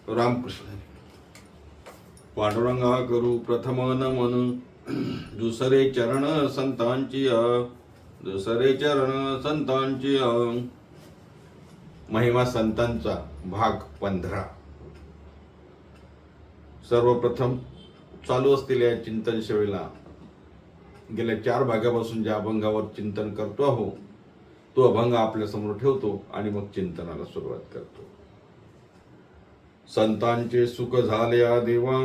रामकृष्ण. पांडुरंगा करू प्रथम नमन, दुसरे चरण संतांची दुसरे चरण संतांची. महिमा संतांचा भाग 15. सर्वप्रथम चालू असलेल्या चिंतन सेवेला गेल्या 4 भागापासून ज्या अभंगावर चिंतन करतो आहो तो अभंग आपल्या समोर ठेवतो आणि मग चिंतनाला सुरुवात करतो. संतांचे सुख झाले आ देवा,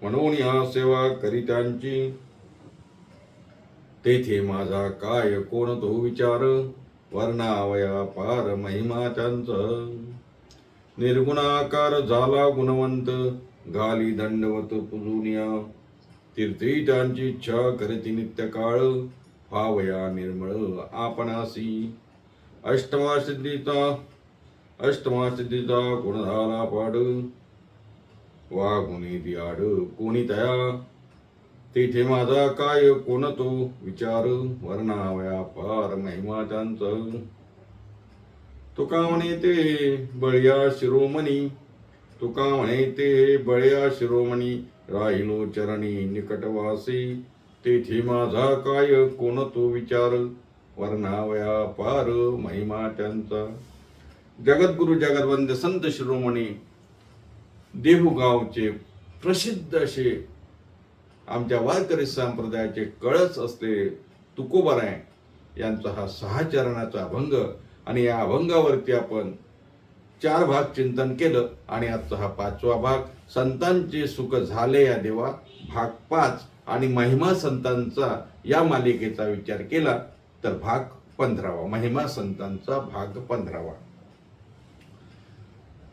म्हणून या सेवा करीत्यांची. तेथे माझा काय कोण तो विचार, वर्णावया पार महिमा त्यांचं. निर्गुणाकार झाला गुणवंत, घाली दंडवत पुजुनिया. तीर्थी त्यांची इच्छा करती नित्य काळ, व्हावया निर्मळ आपणासी. अष्टमा सिद्धीचा गुण झाला पाड, वागुनी दियाड कोणी तया. तेथे माझा काय कोण तो विचार, वर्णावया पार महिमा त्यांचं. तुका म्हणे ते बळया शिरोमणी, तुका म्हणे ते बळया शिरोमणी. राहिलो चरणी निकटवासी, तेथे माझा काय कोण तो विचार, वर्णावया पार महिमा त्यांचा. जगद्गुरु जगदवंद संत शिरोमणी देहूगावचे प्रसिद्ध असे आमच्या वारकरी संप्रदायाचे कळस असलेले तुकोबाराय यांचा हा 6 चरणाचा अभंग. आणि या अभंगावरती आपण 4 भाग चिंतन केलं आणि आजचा हा 5वा भाग, संतांचे सुख झाले या देवा, भाग 5 आणि महिमा संतांचा या मालिकेचा विचार केला तर भाग 15वा, महिमा संतांचा भाग 15वा.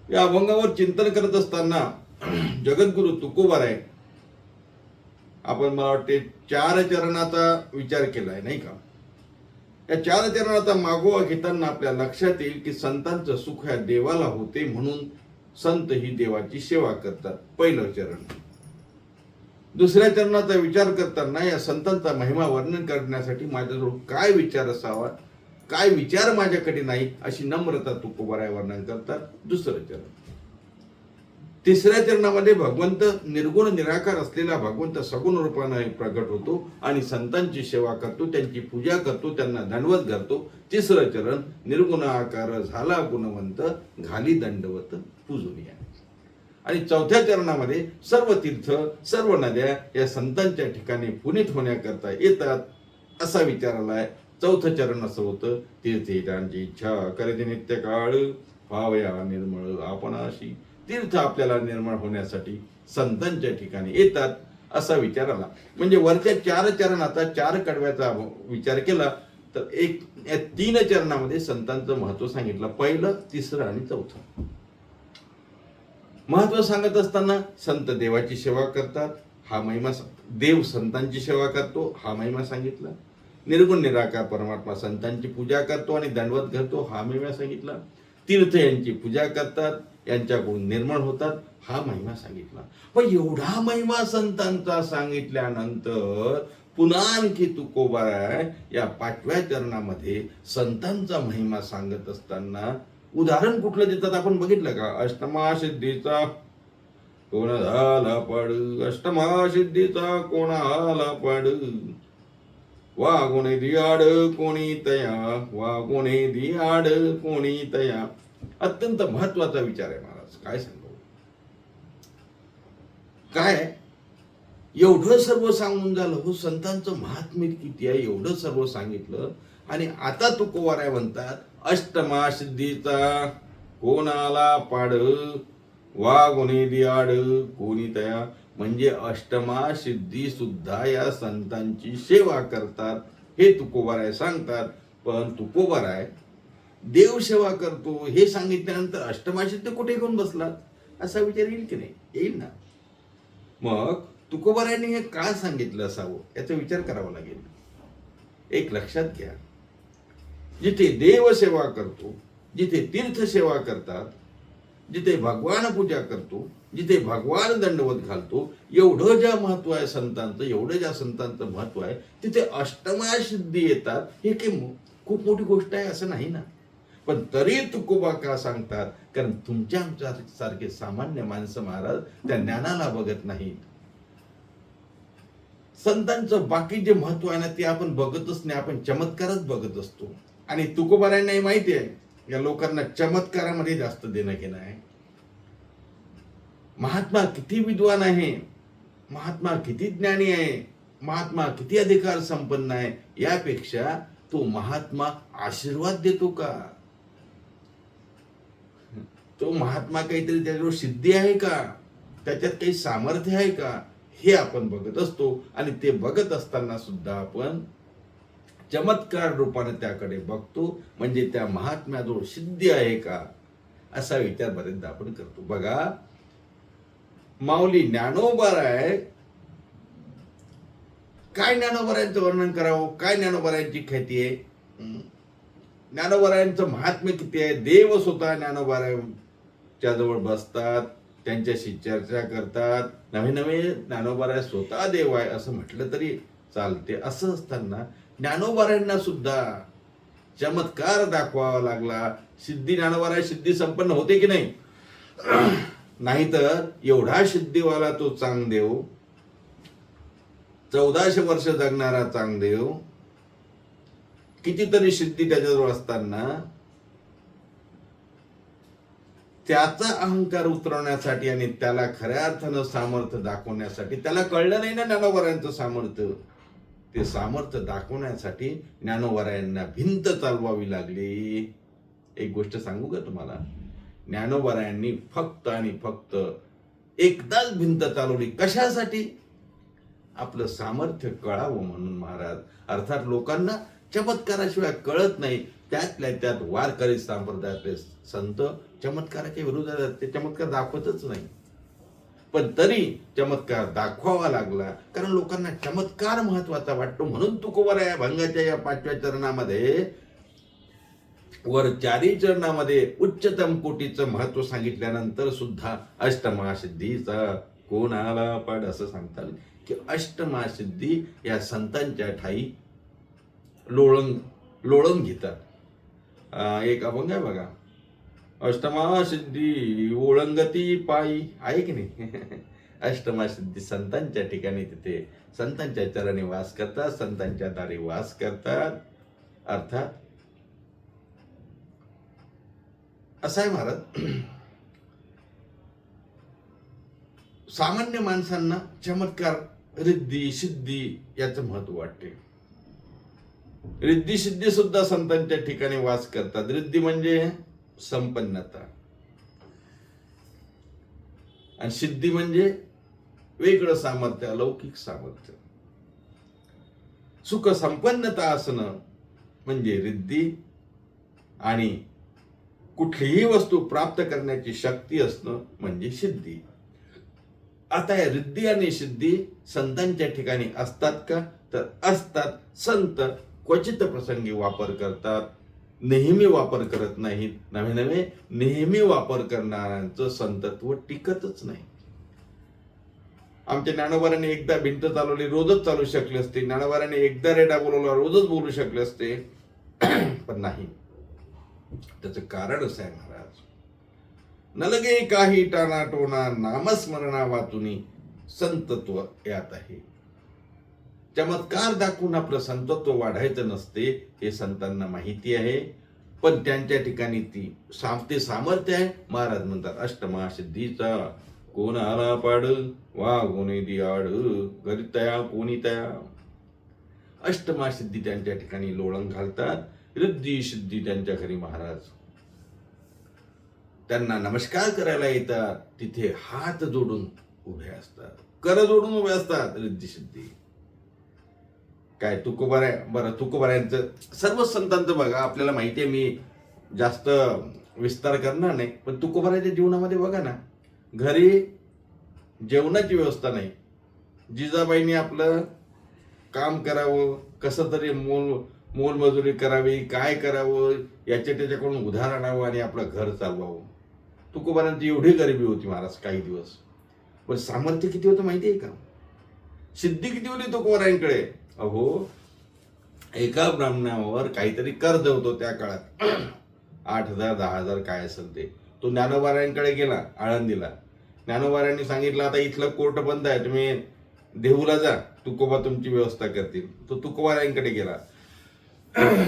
या अभंगावर चिंतन करत असताना जगद्गुरु तुकोबाराय आपण मला वाटते 4 चरणाचा विचार केलाय, नाही का? या 4 चरणाचा मागोवा घेताना आपल्या लक्षात येईल की संतांचं सुख या देवाला होते, म्हणून संत ही देवाची सेवा करतात. पहिलं चरण. दुसऱ्या चरणाचा विचार करताना या संतांचा महिमा वर्णन करण्यासाठी माझ्याजवळ काय विचार असावा, काय विचार माझ्याकडे नाही, अशी नम्रता तुकोबाराय वर्णन करतात. दुसरं चरण. तिसऱ्या चरणामध्ये भगवंत निर्गुण निराकार असलेला भगवंत सगुण रूपाने प्रगट होतो आणि संतांची सेवा करतो, त्यांची पूजा करतो, त्यांना दंडवत घालतो. तिसरं चरण. निर्गुण आकार झाला गुणवंत, घाली दंडवत पूजनीय. आणि चौथ्या चरणामध्ये सर्व तीर्थ सर्व नद्या या संतांच्या ठिकाणी पुनीत होण्याकरता येतात असा विचार आलाय. चौथं चरण असं होतं, तीर्थी त्यांची इच्छा करते नित्य काळ, व्हावया निर्मळ आपणाशी. तीर्थ आपल्याला निर्मळ होण्यासाठी संतांच्या ठिकाणी येतात असा विचार आला. म्हणजे वरच्या 4 चरणाचा 4 कडव्याचा विचार केला तर या 3 चरणामध्ये संतांचं महत्व सांगितलं. पहिलं, तिसरं आणि चौथं. महत्व सांगत असताना संत देवाची सेवा करतात हा महिमा, देव संतांची सेवा करतो हा महिमा सांगितला. निर्गुण निराकार परमात्मा संतांची पूजा करतो आणि दंडवत घालतो हा महिमा सांगितला. तीर्थ यांची पूजा करतात, यांच्याकडून निर्मळ होतात हा महिमा सांगितला. पण एवढा महिमा संतांचा सांगितल्यानंतर पुन्हा आणखी तुकोबाराय या 5व्या चरणामध्ये संतांचा महिमा सांगत असताना उदाहरण कुठलं देतात आपण बघितलं का? अष्टमा सिद्धीचा कोण झाला पाड, अष्टमा सिद्धीचा कोण आला पाड, वागुणे दियाड कोणी तया, वागुणे दियाड कोणी तया. अत्यंत महत्वाचा विचार आहे महाराज. काय सांगू, काय एवढं सर्व सांगून झालं हो, संतांचं महात्म्य किती आहे एवढं सर्व सांगितलं. आणि आता तुकोबाराय म्हणतात अष्टमा सिद्धीचा कोणाला पाड, वागुणे दियाड कोणी तया. म्हणजे अष्टमा सिद्धी सुद्धा या संतांची सेवा करतात हे तुकोबाराय सांगतात. पण तुकोबाराय देव सेवा करतो हे सांगितल्यानंतर अष्टमा सिद्धी कुठे घेऊन बसलात असा विचार येईल की नाही? येईल ना. मग तुकोबारायांनी हे का सांगितलं असावं याचा विचार करावा लागेल. एक लक्षात घ्या, जिथे देव सेवा करतो, जिथे तीर्थ सेवा करतात, जिथे भगवान पूजा करतो, जिथे भगवान दंडवत घालतो, एवढं ज्या महत्व आहे संतांचं, एवढं ज्या संतांचं महत्व आहे, तिथे अष्टमा सिद्धी येतात हे काही खूप मोठी गोष्ट आहे असं नाही ना. पण तरी तुकोबा का सांगतात? कारण तुमच्या आमच्या सारखे सामान्य माणसं महाराज त्या ज्ञानाला बघत नाहीत. संतांचं बाकी जे महत्व आहे ना ते आपण बघतच नाही, आपण चमत्कारच बघत असतो. आणि तुकोबारायांनाही माहिती आहे या लोकांना चमत्कारामध्ये जास्त देणं घेणं आहे. महात्मा किती विद्वान आहे, महात्मा किती ज्ञानी आहे, महात्मा किती अधिकार संपन्न आहे, यापेक्षा तो महात्मा आशीर्वाद देतो का? तो महात्मा काहीतरी त्याच्यावर सिद्धी आहे का, त्याच्यात काही सामर्थ्य आहे का, हे आपण बघत असतो. आणि ते बघत असताना सुद्धा आपण चमत्कार रूपाने त्याकडे बघतो. म्हणजे त्या महात्म्याजवळ सिद्धी आहे का, असा विचार बरेचदा आपण करतो. बघा, माऊली ज्ञानोबाराय, काय ज्ञानोबारायांचं वर्णन करावं, काय ज्ञानोबारायांची ख्याती आहे. ज्ञानोबारायांचं महात्म्य किती आहे. देव स्वतः ज्ञानोबारायांच्या जवळ बसतात, त्यांच्याशी चर्चा करतात. नवे नवे ज्ञानोबाराय स्वतः देव आहे असं म्हटलं तरी चालते. असं असताना ज्ञानोबारायांना सुद्धा चमत्कार दाखवावा लागला. सिद्धी ज्ञानोबाराय सिद्धी संपन्न होते की नाही? नाहीतर एवढा सिद्धीवाला तो चांगदेव, 1400 वर्ष जगणारा चांगदेव, कितीतरी सिद्धी त्याच्याजवळ असताना त्याचा अहंकार उतरवण्यासाठी आणि त्याला खऱ्या अर्थानं सामर्थ्य दाखवण्यासाठी, त्याला कळलं नाही ना ज्ञानोबारायांचं सामर्थ्य, ते सामर्थ्य दाखवण्यासाठी ज्ञानोबारायांना भिंत चालवावी लागली. एक गोष्ट सांगू का तुम्हाला? ज्ञानोबारायांनी फक्त आणि फक्त एकदाच भिंत चालवली. कशासाठी? आपलं सामर्थ्य कळावं म्हणून महाराज. अर्थात लोकांना चमत्काराशिवाय कळत नाही. त्यातल्या त्यात वारकरी संप्रदायातले संत चमत्काराच्या विरोधात, ते चमत्कार दाखवतच नाही. पण तरी चमत्कार दाखवावा लागला, कारण लोकांना चमत्कार महत्वाचा वाटतो. म्हणून तुकोबाराय या भंगाच्या या 5व्या चरणामध्ये, वर 4ही चरणामध्ये उच्चतम कोटीचं महत्व सांगितल्यानंतर सुद्धा अष्टमासिद्धीचा कोणाला पाड असं सांगतात की अष्टमासिद्धी या संतांच्या ठाई लोळंग घेतात. एक अभंग आहे बघा, अष्टमासिद्धी ओळंगती पायी, आहे की नाही? अष्टमासिद्धी संतांच्या ठिकाणी, तिथे संतांच्या चरणी वास करतात, संतांच्या दारी वास करतात. अर्थात असं आहे महाराज, सामान्य माणसांना चमत्कार, रिद्धी सिद्धी याचं महत्व वाटते. रिद्धी सिद्धी सुद्धा संतांच्या ठिकाणी वास करतात. रिद्धी म्हणजे संपन्नता आणि सिद्धी म्हणजे वेगळं सामर्थ्य, अलौकिक सामर्थ्य. सुख संपन्नता असणं म्हणजे रिद्धी, आणि कुठलीही वस्तू प्राप्त करण्याची शक्ती असणं म्हणजे सिद्धी. आता या रिद्धी आणि सिद्धी संतांच्या ठिकाणी असतात का? तर असतात. संत क्वचित प्रसंगी वापर करतात, नेहमी वापर करत नाहीत. नवे नवे नेहमी वापर करणाऱ्यांचं संतत्व टिकतच नाही. आमच्या ज्ञानोबारांनी एकदा भिंत चालवली, रोजच चालू शकले असते. ज्ञानोबारांनी एकदा रेडा बोलवला, रोजच बोलू शकले असते. पण नाही. त्याचं कारण असं आहे महाराज, नलगे काही टाना टोना, नामस्मरणा वाचुनी संतत्व यात आहे. चमत्कार दाखवून आपलं संतत्व वाढायचं नसते, हे संतांना माहिती आहे. पण त्यांच्या ठिकाणी ते सामर्थ्य आहे. महाराज म्हणतात अष्टमा सिद्धीचा कोणाला पाड, वा कोणी दियाड गरितया कोणी तया. अष्टमा सिद्धी त्यांच्या ठिकाणी लोळंग घालतात. रिद्धी सिद्धी त्यांच्या घरी महाराज त्यांना नमस्कार करायला येतात, तिथे हात जोडून उभे असतात, कर जोडून उभे असतात. रिद्धी सिद्धी काय तुकोबाराय, बरं तुकोबारायांचं सर्व संतांचं बघा, आपल्याला माहिती आहे, मी जास्त विस्तार करणार नाही. पण तुकोबाराच्या जीवनामध्ये बघा ना, घरी जेवणाची व्यवस्था नाही. जिजाबाईंनी आपलं काम करावं, कसं तरी मोलमजुरी करावी, काय करावं, याच्या त्याच्याकडून उधार आणावं आणि आपलं घर चालवावं. तुकोबारांची एवढी गरिबी होती महाराज काही दिवस. पण सामर्थ्य किती होतं माहिती आहे का? सिद्धी किती होती तुकोबारांकडे? अहो, एका ब्राह्मणावर काहीतरी कर्ज होतो त्या काळात. 8,000 10,000 काय असेल ते. तो ज्ञानोबारायांकडे गेला आळंदीला. ज्ञानोबारायांनी सांगितलं आता इथलं कोर्ट बंद आहे, तुम्ही देहूला जा, तुकोबा तुमची व्यवस्था करतील. तो तुकोबारायांकडे गेला.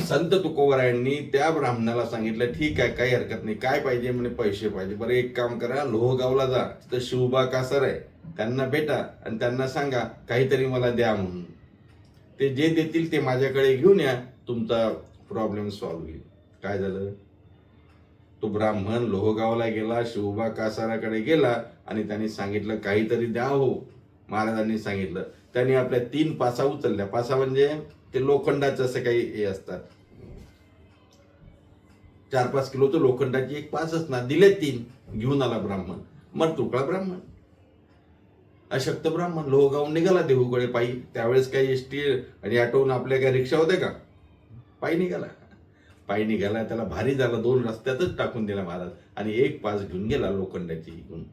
संत तुकोबारायांनी त्या ब्राह्मणाला सांगितलं ठीक आहे काही हरकत नाही, काय पाहिजे म्हणे, पैसे पाहिजे. बरं एक काम करा, लोहगावला जा, तिथं शिवबा कासर आहे, त्यांना भेटा आणि त्यांना सांगा काहीतरी मला द्या म्हणून. ते जे देतील ते माझ्याकडे घेऊन या, तुमचा प्रॉब्लेम सॉल्व्ह होईल. काय झालं, तो ब्राह्मण लोहगावला गेला, शिवबा कासाराकडे गेला आणि त्यांनी सांगितलं काहीतरी द्या हो. महाराजांनी सांगितलं. त्यांनी आपल्या 3 पासा उचलल्या. पासा म्हणजे ते लोखंडाचं असं काही हे असतात, 4-5 किलोचं लोखंडाची एक पास असणार. दिले 3, घेऊन आला ब्राह्मण. मग तुकडा ब्राह्मण, अशक्त ब्राह्मण लोहगावून निघाला देहूकडे पायी. त्यावेळेस काही एसटी आणि ऑटोहून आपल्या काही रिक्षा होत्या का? पायी निघाला. पायी निघाला, त्याला भारी झाला, 2 रस्त्यातच टाकून दिला महाराज आणि एक पास घेऊन गेला लोखंडाची घेऊन.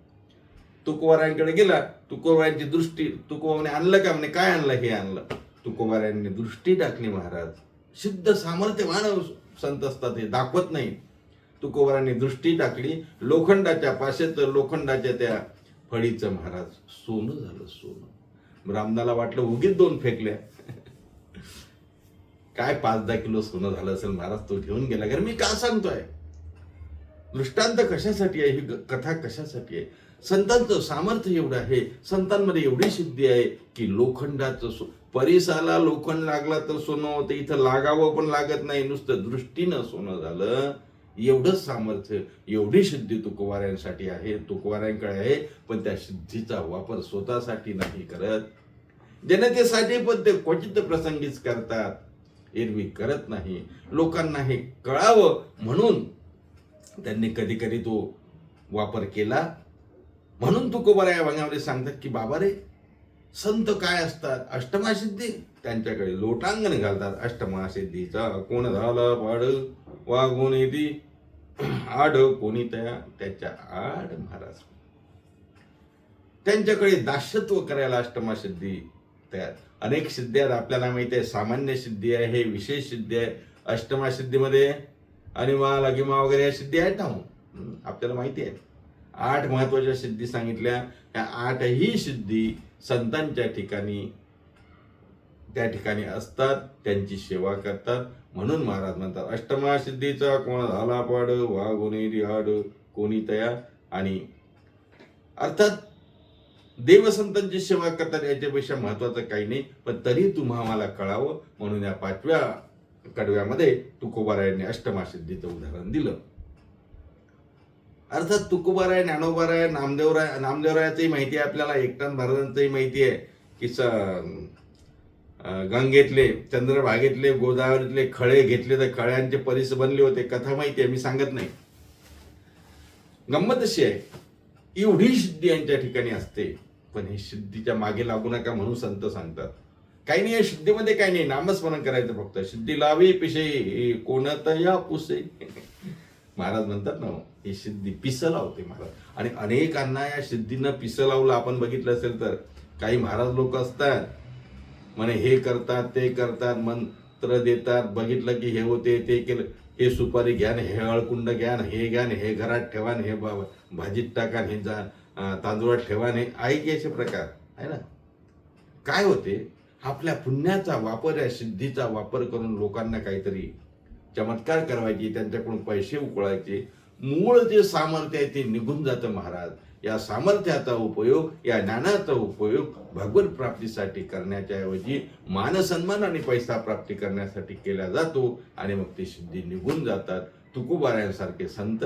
तुकोबारायांकडे गेला. तुकोबारायांची दृष्टी, तुकोबाने आणलं का म्हणे, काय आणलं, हे आणलं. तुकोबारायांनी दृष्टी टाकली महाराज. सिद्ध सामर्थ्यवान संत असतात, हे दाखवत नाही. तुकोबारायांनी दृष्टी टाकली लोखंडाच्या पाशेत, लोखंडाच्या त्या फळीचं महाराज सोनं झालं, सोनं. ब्राह्मणाला वाटलं उगीच 2 फेकल्या, काय 5-10 किलो सोनं झालं असेल महाराज. तो घेऊन गेला. कारण मी का सांगतोय, दृष्टांत कशासाठी आहे, ही कथा कशासाठी आहे. संतांचं सामर्थ्य एवढं आहे, संतांमध्ये एवढी सिद्धी आहे की लोखंडाचं परिसाला लोखंड लागला तर सोनं होतं. इथं लागावं पण लागत नाही, नुसतं दृष्टीनं सोनं झालं. एवढंच सामर्थ्य, एवढी सिद्धी तुकोबारायांसाठी आहे, तुकोबारायांकडे आहे. पण त्या सिद्धीचा वापर स्वतःसाठी नाही करत, जनतेसाठी पण ते क्वचित प्रसंगीच करतात, एरवी करत नाही. लोकांना हे कळावं म्हणून त्यांनी कधी कधी तो वापर केला. म्हणून तुकोबारा या भागामध्ये सांगतात की बाबा रे, संत काय असतात, अष्टमासिद्धी, त्यांच्याकडे लोटांगण घालतात. अष्टमासिद्धीचा कोण झाला पाड, वागून येती आड कोणी त्याच्या आड महाराज. त्यांच्याकडे दास्यत्व करायला अष्टमासिद्धी तयार. अनेक सिद्धी आहेत, आपल्याला माहिती आहे. सामान्य सिद्धी आहे, हे विशेष सिद्धी आहे. अष्टमासिद्धीमध्ये अनिमा लगिमा वगैरे या सिद्धी आहेत ना, आपल्याला माहिती आहे. 8 महत्वाच्या सिद्धी सांगितल्या. या 8ही सिद्धी संतांच्या ठिकाणी त्या ठिकाणी असतात, त्यांची सेवा करतात. म्हणून महाराज म्हणतात अष्टमा सिद्धीचा कोण झाला पाड, वागुनी आड कोणी तया. आणि अर्थात देवसंतांची सेवा करतात, याच्यापेक्षा महत्वाचं काही नाही. पण तरी तुम्हा मला कळावं म्हणून या 5व्या कडव्यामध्ये तुकोबारायांनी अष्टमा सिद्धीचं उदाहरण दिलं. अर्थात तुकोबाराय, ज्ञानोबाराय, नामदेवरायाचंही माहिती आहे आपल्याला, एकनाथ महाराजांचंही माहिती आहे की गंगेतले, चंद्रभागेतले, गोदावरीतले खळे घेतले तर खळ्यांचे परिस बनले होते. कथा माहिती आहे, मी सांगत नाही. गंमत अशी आहे, एवढी सिद्धी यांच्या ठिकाणी असते, पण ही सिद्धीच्या मागे लागू नका म्हणून संत सांगतात. काही नाही, या सिद्धीमध्ये काही नाही, नामस्मरण करायचं फक्त. सिद्धी लावी पिशे कोणतया पुसे, महाराज म्हणतात ना, ही सिद्धी पिस लावते महाराज. आणि अनेकांना या सिद्धीनं पिस लावलं आपण बघितलं असेल तर. काही महाराज लोक असतात म्हणे हे करतात ते करतात, मंत्र देतात, बघितलं की हे होते ते केलं, हे सुपारी घ्या, हे हळकुंड घ्या, हे घ्या, हे घरात ठेवा, हे भाजीत टाका, हे तांदूळात ठेवा, हे आहे की असे प्रकार आहे ना. काय होते, आपल्या पुण्याचा वापर, या सिद्धीचा वापर करून लोकांना काहीतरी चमत्कार करायचे, त्यांच्याकडून पैसे उकळायचे. मूळ जे सामर्थ्य आहे ते निघून जातं महाराज. या सामर्थ्याचा उपयोग, या ज्ञानाचा उपयोग भगवत प्राप्तीसाठी करण्याच्या ऐवजी मानसन्मान आणि पैसा प्राप्ती करण्यासाठी केला जातो आणि मग ती सिद्धी निघून जातात. तुकोबारायांसारखे संत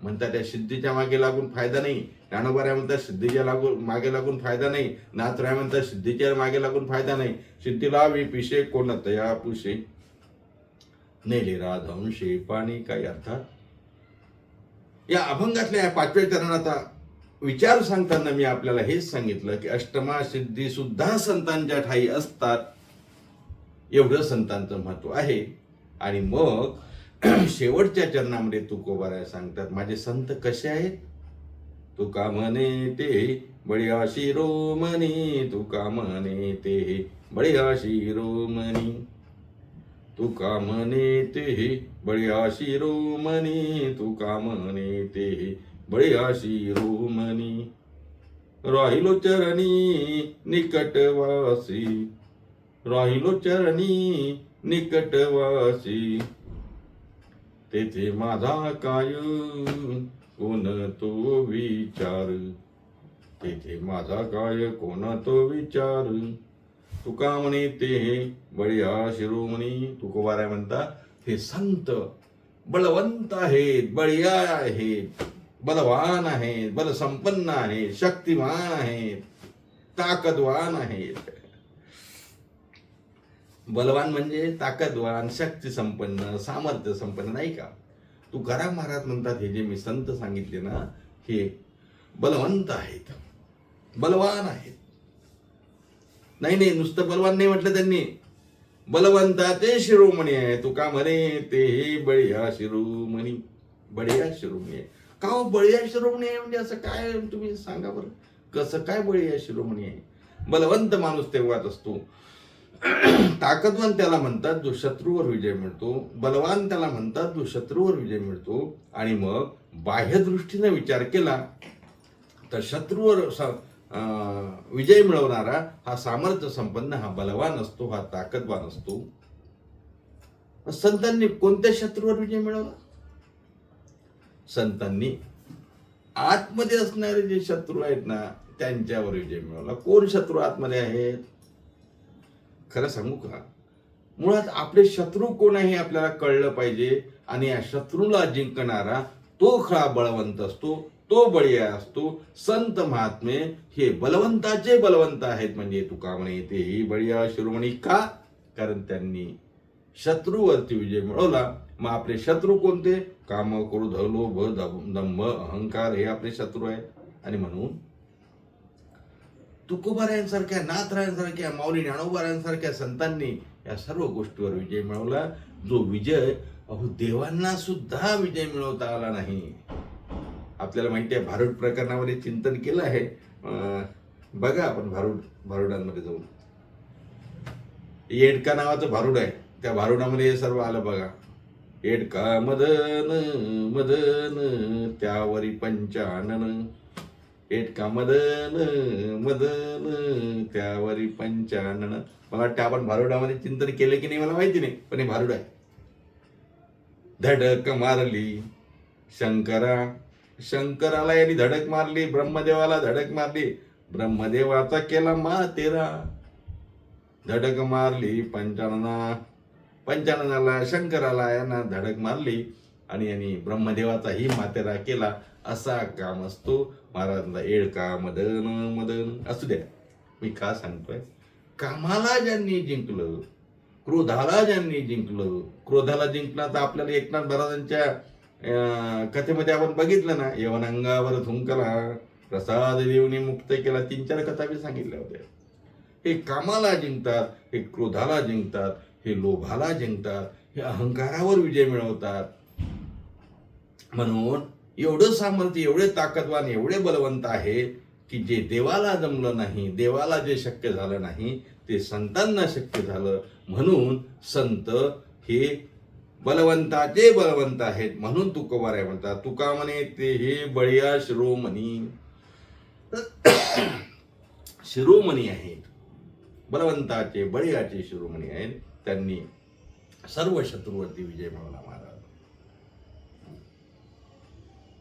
म्हणतात या सिद्धीच्या मागे लागून फायदा नाही. ज्ञानोबाराय म्हणतात सिद्धीच्या मागे लागून फायदा नाही. नाथराय म्हणतात सिद्धीच्या मागे लागून फायदा नाही. सिद्धी लावी पिशे कोणतया पुशे, नेले राधंशे पाणी. काय अर्थात या अभंगातल्या या 5व्या चरणाचा विचार सांगताना मी आपल्याला हेच सांगितलं की अष्टमा सिद्धी सुद्धा संतांच्या ठाई असतात, एवढं संतांचं महत्व आहे. आणि मग शेवटच्या चरणामध्ये तुकोबाराय सांगतात माझे संत कसे आहेत. तुका म्हणे ते बळीया शिरोमणी, तुका म्हणे ते बळीया शिरोमणी. तुका म्हणे तेही बळीया शिरोमणी, तुका म्हणे तेही बळीया शिरोमणी. राहिलो चरणी निकटवासी, राहिलो चरणी निकटवासी. तेथे माझा काय कोण तो विचार, तेथे माझा काय कोण तो विचार. तुका म्हणे ते बळीया शिरोमणी. तुकोबाराय म्हणतात हे संत बलवंत आहेत, बळीया आहेत, बलवान आहेत, बलसंपन्न आहेत, शक्तिमान आहेत, ताकदवान आहेत. बलवान म्हणजे ताकदवान, शक्ती संपन्न, सामर्थ्य संपन्न, नाही का. तुकाराम महाराज म्हणतात हे जे मी संत सांगितले ना, हे बलवंत आहेत, बलवान आहेत. नाही, नुसतं बलवान नाही म्हटलं त्यांनी, बलवंताचे शिरोमणी आहे. तुका म्हणे ते बळीया शिरोमणी, बळीया शिरोमणी आहे. का हो बळीया शिरोमणी आहे म्हणजे असं काय, तुम्ही सांगा बरं, कसं काय बळीया शिरोमणी आहे. बलवंत माणूस तेव्हाच असतो. ताकदवान त्याला म्हणतात जो शत्रूवर विजय मिळतो, बलवान त्याला म्हणतात जो शत्रूवर विजय मिळतो. आणि मग बाह्य दृष्टीने विचार केला तर शत्रूवर विजय मिळवणारा हा सामर्थ्य संपन्न, हा बलवान असतो, हा ताकदवान असतो. संतांनी कोणत्या शत्रूवर विजय मिळवला? संतांनी आतमध्ये असणारे जे शत्रू आहेत ना त्यांच्यावर विजय मिळवला. कोण शत्रू आतमध्ये आहेत? खरं सांगू का, मुळात आपले शत्रू कोण आहे हे आपल्याला कळलं पाहिजे. आणि या शत्रूला जिंकणारा तो खरा बळवंत असतो, तो बळीया असतो. संत महात्मे हे बलवंताचे बलवंत आहेत. म्हणजे तुका म्हणे तेही बळीया शिरोमणी. का? कारण त्यांनी शत्रूवरती विजय मिळवला. मग आपले शत्रू कोणते? काम, क्रोध, लोभ, दंभ, अहंकार हे आपले शत्रू आहेत. आणि म्हणून तुकोबारायांसारख्या, नाथरायांसारख्या, माऊली ज्ञानोबारायांसारख्या संतांनी या सर्व गोष्टीवर विजय मिळवला. जो विजय देवांना सुद्धा विजय मिळवता आला नाही. आपल्याला माहिती आहे, भारूड प्रकरणामध्ये चिंतन केलं आहे. बघा आपण भारुडांमध्ये जाऊन, येडका नावाचं भारूड आहे, त्या भारुडामध्ये हे सर्व आलं बघा. येडका मदन मदन त्यावरी पंचानन, येडका मदन मदन त्यावरी पंचानन. मला वाटतं आपण भारुडामध्ये चिंतन केलं की नाही मला माहिती नाही, पण हे भारूड आहे. धडक मारली शंकराला यांनी धडक मारली, ब्रह्मदेवाला धडक मारली, ब्रह्मदेवाचा केला मातेरा. धडक मारली पंचाननाला शंकराला यांना धडक मारली आणि यांनी ब्रह्मदेवाचा ही मातेरा केला. असा काम असतो महाराजांचा. येडका मदन मदन. असू द्या, मी का सांगतोय, कामाला ज्यांनी जिंकलं, क्रोधाला ज्यांनी जिंकलं, क्रोधाला जिंकला तर आपल्याला एकनाथ महाराजांच्या कथेमध्ये आपण बघितलं ना, यवन अंगावर थुंकला प्रसाद देवनी मुक्त केला. 3-4 कथा मी सांगितल्या होत्या. हे कामाला जिंकतात, हे क्रोधाला जिंकतात, हे लोभाला जिंकतात, हे अहंकारावर विजय मिळवतात. म्हणून एवढं सामर्थ्य, एवढे ताकदवान, एवढे बलवंत आहे की जे देवाला जमलं नाही, देवाला जे शक्य झालं नाही ते संतांना शक्य झालं. म्हणून संत हे बलवंताचे बलवंत आहेत. म्हणून तुकोबाराय म्हणतात तुका म्हणे ते हे बळीया शिरोमणी. शिरोमणी आहेत, बलवंताचे बळीयाचे शिरोमणी आहेत. त्यांनी सर्व शत्रूवरती विजय मिळवला. महाराज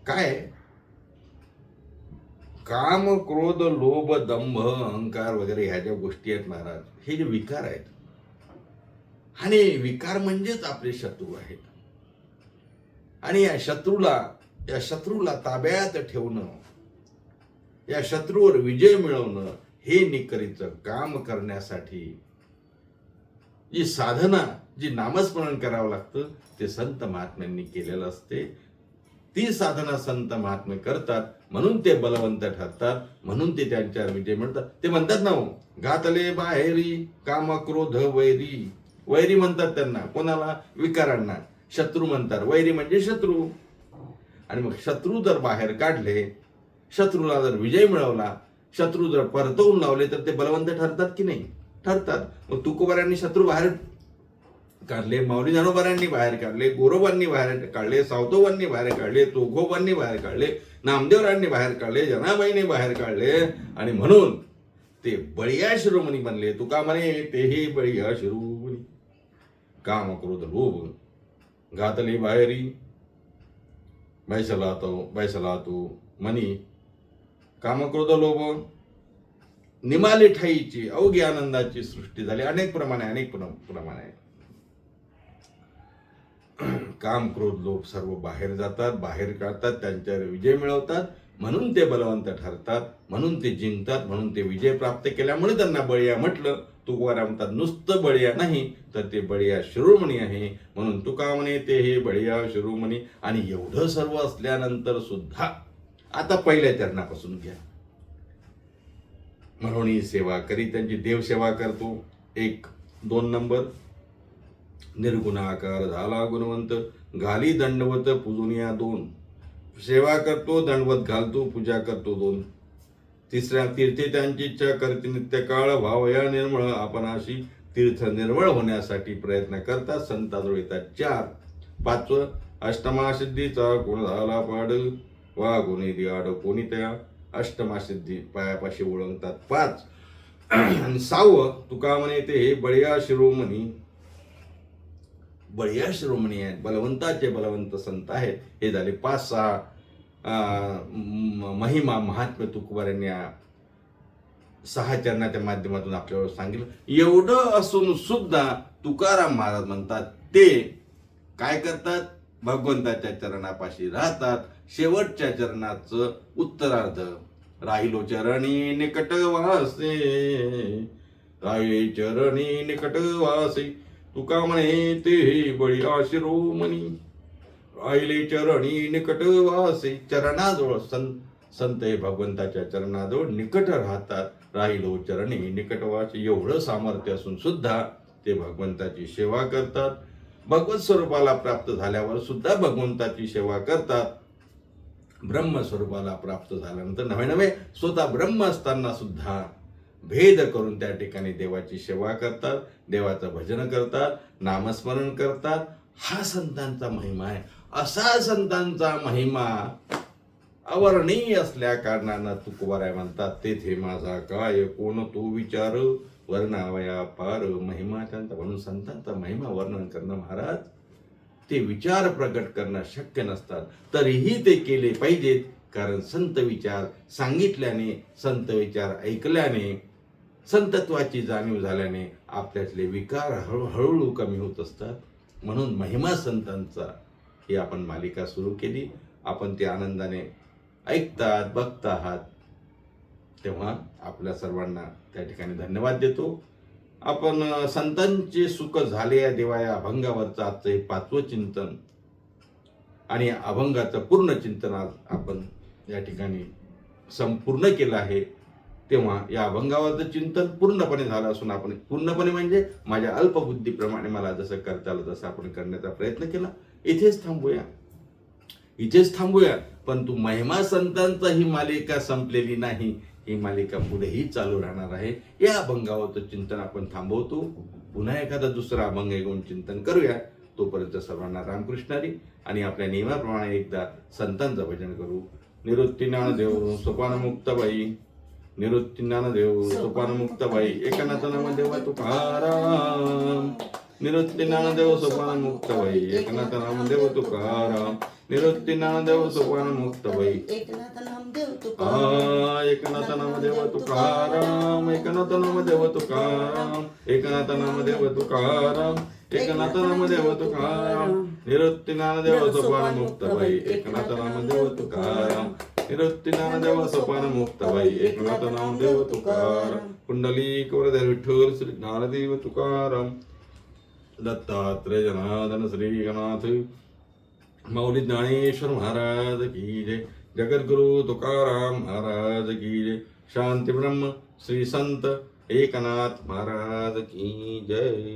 काय, काम, क्रोध, लोभ, दंभ, अहंकार वगैरे ह्या ज्या गोष्टी आहेत महाराज, हे जे विकार आहेत, आणि विकार म्हणजेच आपले शत्रू आहेत. आणि या शत्रूला ताब्यात ठेवणं, या शत्रूवर विजय मिळवणं, हे निकरीचं काम करण्यासाठी जी साधना, जी नामस्मरण करावं लागतं, ते संत महात्म्यांनी केलेलं असते. ती साधना संत महात्मे करतात, म्हणून ते बलवंत ठरतात, म्हणून ते त्यांच्यावर विजय मिळतात. ते म्हणतात ना, घातले बाहेरी काम क्रोध वैरी. वैरी म्हणतात त्यांना, कोणाला? विकारांना. शत्रू म्हणतात, वैरी म्हणजे शत्रू. आणि मग शत्रू जर बाहेर काढले, शत्रूला जर विजय मिळवला, शत्रू जर परतवून लावले, तर ते बलवंत ठरतात की नाही? ठरतात. मग तुकोबारायांनी शत्रू बाहेर काढले, माऊली ज्ञानोबांनी बाहेर काढले, गोरोबांनी बाहेर काढले, सावतोबांनी बाहेर काढले, चोखोबांनी बाहेर काढले, नामदेवरांनी बाहेर काढले, जनाबाईंनी बाहेर काढले. आणि म्हणून ते बळीया शिरोमणी बनले. तुका म्हणे तेही बळीया शिरोमणी, काम क्रोध लोभ घातले बाहेरी, बैसला तो मनी, काम क्रोध लोभ निमाले ठाईची अवघी आनंदाची सृष्टी झाली. अनेक प्रमाणे काम क्रोध लोभ सर्व बाहेर जातात, बाहेर काढतात, त्यांच्यावर विजय मिळवतात. म्हणून ते बलवंत ठरतात, म्हणून ते जिंकतात, म्हणून ते विजय प्राप्त केल्यामुळे त्यांना बळीया म्हटलं. तुकोबाराय म्हणतात नुसतं बळीया नाही तर ते बळीया शिरोमणी आहे. म्हणून तुका म्हणे ते हे बळीया शिरोमणी. आणि एवढं सर्व असल्यानंतर सुद्धा आता पहिल्या चरणापासून घ्या. म्हणून सेवा करी त्यांची देवसेवा करतो. 1-2 नंबर, निर्गुणाकार झाला गुणवंत, घाली दंडवत पूजनिया 2, सेवा करतो दंडवत घालतो, पूजा करतो 2. 3, तीर्थे त्यांची इच्छा करते नित्यकाळ, भावया निर्मळ आपणाशी, तीर्थ निर्मळ होण्यासाठी प्रयत्न करतात, संताजवळ येतात 4. 5, अष्टमासिद्धीचा गुण झाला पाड, वा गुणी दियाड कोणी त्या, अष्टमासिद्धी पायापाशी ओळखतात 5. आणि 6, तुका म्हणे ते हे बळीया शिरोमणी. बळीया शिरोमणी आहेत, बलवंताचे बलवंत संत आहेत. हे झाले 5-6 महिमा महात्म्य तुकोबारांनी 6 चरणाच्या माध्यमातून आपल्याला सांगितलं. एवढं असून सुद्धा तुकाराम महाराज म्हणतात ते काय करतात, भगवंताच्या चरणापाशी राहतात. शेवटच्या चरणाचं उत्तरार्ध, राहिलो चरणी निकट वासे, राहिले चरणी निकट वासे, तुका म्हणे ते बळीया शिरोमणी, राहिले चरणी निकट वासे. चरणाजवळ संत हे भगवंताच्या चरणाजवळ निकट राहतात. राहिलो चरणी निकट वासे. एवढं सामर्थ्य असून सुद्धा ते भगवंताची सेवा करतात. भगवत स्वरूपाला प्राप्त झाल्यावर सुद्धा भगवंताची सेवा करतात. ब्रह्मस्वरूपाला प्राप्त झाल्यानंतर नवे स्वतः ब्रह्म असताना सुद्धा भेद करून त्या ठिकाणी देवाची सेवा करतात, देवाचं भजन करतात, नामस्मरण करतात. हा संतांचा महिमा आहे. असा संतांचा महिमा अवर्णनीय असल्या कारणानं तुकोबाराय म्हणतात तेथे माझा काय कोण तो विचार, वर्णावया पार महिमा त्यांचा. म्हणून संतांचा महिमा वर्णन करणं महाराज, ते विचार प्रकट करणं शक्य नसतात, तरीही ते केले पाहिजेत. कारण संत विचार सांगितल्याने, संत विचार ऐकल्याने, संतत्वाची जाणीव झाल्याने आपल्यातले विकार हळूहळू कमी होत असतात. म्हणून महिमा संतांचा ही आपण मालिका सुरू केली. आपण ते आनंदाने ऐकतात, बघता आहात, तेव्हा आपल्या सर्वांना त्या ठिकाणी धन्यवाद देतो. आपण संतांचे सुख झाले या देवा या अभंगावरचं आजचं हे 5वं चिंतन आणि अभंगाचं पूर्ण चिंतन आज आपण या ठिकाणी संपूर्ण केलं आहे. तेव्हा या अभंगावरचं चिंतन पूर्णपणे झालं असून आपण पूर्णपणे म्हणजे माझ्या अल्पबुद्धीप्रमाणे मला जसं करता आलं तसं आपण करण्याचा प्रयत्न केला. इथेच थांबूया. पण तू महिमा संतांचा ही मालिका संपलेली नाही. ही मालिका पुढेही चालू राहणार आहे. या अभंगावरचं चिंतन आपण थांबवतो. पुन्हा एखादा दुसरा अभंग घेऊन चिंतन करूया. तोपर्यंत सर्वांना रामकृष्णारी. आणि आपल्या नियमाप्रमाणे एकदा संतांचं भजन करू. निवृत्ती ज्ञानदेव सोपान मुक्ताबाई, निवृत्ती ज्ञानदेव सोपान मुक्ताबाई, एकनाथ नामदेव तुकाराम. निवृत्ती ज्ञानदेव सोपान मुक्ताबाई, एकनाथ नामदेव तुकाराम. निवृत्ती ज्ञानदेव सोपान मुक्ताबाई, एकनाथ नामदेव तुकाराम. एकनाथ नामदेव तुकाराम, एकनाथ नामदेव तुकाराम, एकनाथ नामदेव तुकाराम, एकनाथ नामदेव तुकाराम. निवृत्ती ज्ञानदेव सोपान मुक्ताबाई, एकनाथ नामदेव तुकाराम. निवृत्ती ज्ञानदेव सोपान मुक्ताबाई, एकनाथ नामदेव तुकाराम. कुंडलिक वरदे विठ्ठल श्री ज्ञानदेव तुकाराम. दत्तात्रेय जनार्दन श्री गणाथ, माऊली ज्ञानेश्वर महाराज की जय. जगद्गुरु तुकाराम महाराज की जय. शांती ब्रह्म श्री संत एकनाथ महाराज की जय.